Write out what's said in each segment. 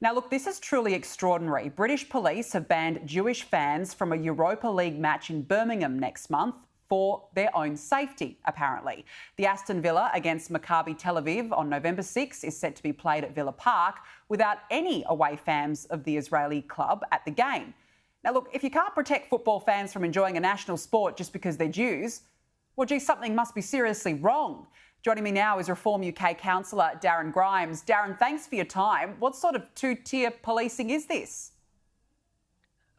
Now, look, this is truly extraordinary. British police have banned Jewish fans from a Europa League match in Birmingham next month for their own safety, apparently. The Aston Villa against Maccabi Tel Aviv on November 6 is set to be played at Villa Park without any away fans of the Israeli club at the game. Now, look, if you can't protect football fans from enjoying a national sport just because they're Jews, well, gee, something must be seriously wrong. Joining me now is Reform UK Councillor Darren Grimes. Darren, thanks for your time. What sort of two-tier policing is this?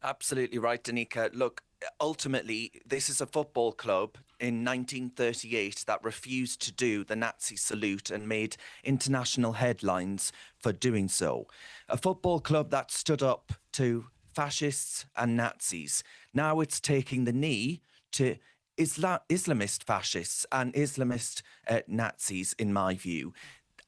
Absolutely right, Danica. Look, ultimately, this is a football club in 1938 that refused to do the Nazi salute and made international headlines for doing so. A football club that stood up to fascists and Nazis. Now it's taking the knee to Islamist fascists and Islamist Nazis, in my view.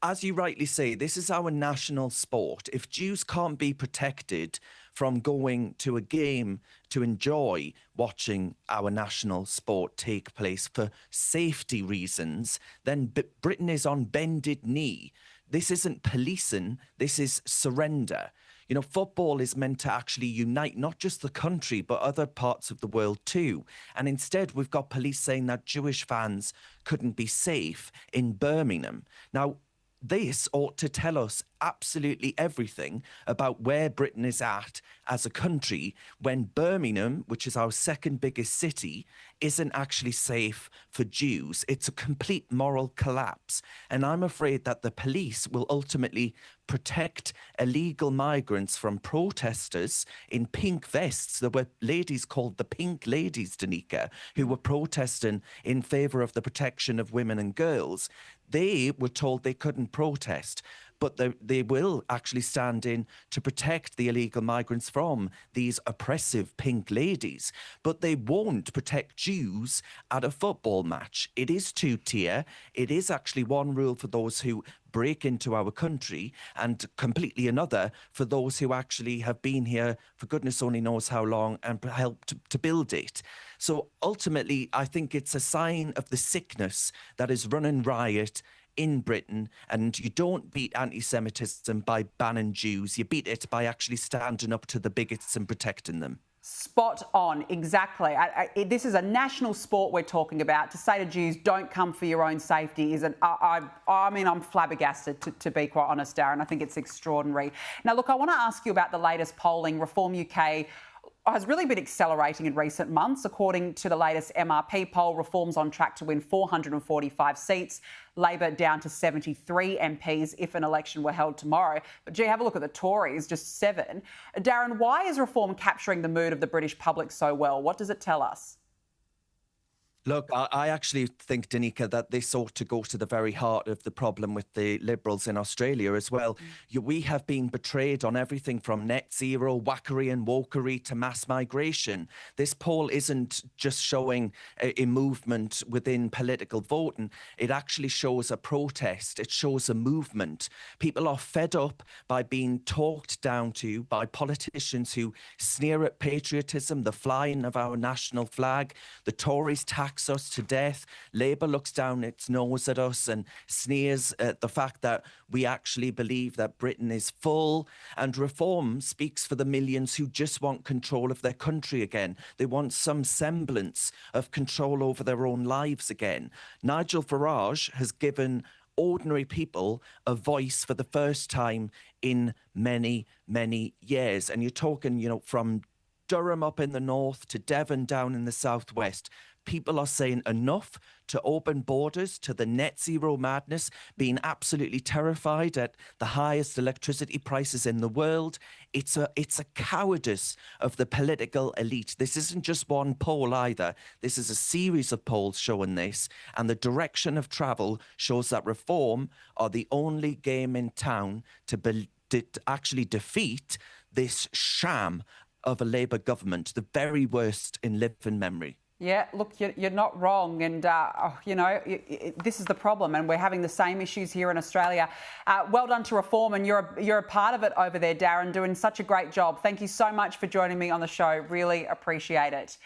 As you rightly say, this is our national sport. If Jews can't be protected from going to a game to enjoy watching our national sport take place for safety reasons, then Britain is on bended knee. This isn't policing, this is surrender. You know, football is meant to actually unite not just the country, but other parts of the world too. And instead, we've got police saying that Jewish fans couldn't be safe in Birmingham. Now, this ought to tell us absolutely everything about where Britain is at as a country when Birmingham, which is our second biggest city, isn't actually safe for Jews. It's a complete moral collapse. And I'm afraid that the police will ultimately protect illegal migrants from protesters in pink vests. There were ladies called the Pink Ladies, Danica, who were protesting in favour of the protection of women and girls. They were told they couldn't protest, but they will actually stand in to protect the illegal migrants from these oppressive pink ladies. But they won't protect Jews at a football match. It is two-tier. It is actually one rule for those who break into our country and completely another for those who actually have been here for goodness only knows how long and helped to build it. So ultimately, I think it's a sign of the sickness that is running riot in Britain, and you don't beat anti-Semitism by banning Jews. You beat it by actually standing up to the bigots and protecting them. Spot on, exactly. This is a national sport we're talking about. To say to Jews, don't come for your own safety, I'm flabbergasted, to be quite honest, Darren. I think it's extraordinary. Now, look, I want to ask you about the latest polling. Reform UK has really been accelerating in recent months. According to the latest MRP poll, Reform's on track to win 445 seats, Labor down to 73 MPs if an election were held tomorrow. But gee, have a look at the Tories, just 7. Darren, why is Reform capturing the mood of the British public so well? What does it tell us? Look, I actually think, Danica, that this ought to go to the very heart of the problem with the Liberals in Australia as well. We have been betrayed on everything from net zero, whackery and wokery to mass migration. This poll isn't just showing a movement within political voting. It actually shows a protest. It shows a movement. People are fed up by being talked down to by politicians who sneer at patriotism, the flying of our national flag. The Tories tax us to death. Labour looks down its nose at us and sneers at the fact that we actually believe that Britain is full. And Reform speaks for the millions who just want control of their country again. They want some semblance of control over their own lives again. Nigel Farage has given ordinary people a voice for the first time in many, many years. And you're talking, from Durham up in the north to Devon down in the southwest. People are saying enough to open borders, to the net zero madness, being absolutely terrified at the highest electricity prices in the world. It's a cowardice of the political elite. This isn't just one poll either. This is a series of polls showing this, and the direction of travel shows that Reform are the only game in town to actually defeat this sham of a Labour government, the very worst in living memory. Yeah, look, you're not wrong. And, this is the problem. And we're having the same issues here in Australia. Well done to Reform. And you're a part of it over there, Darren, doing such a great job. Thank you so much for joining me on the show. Really appreciate it.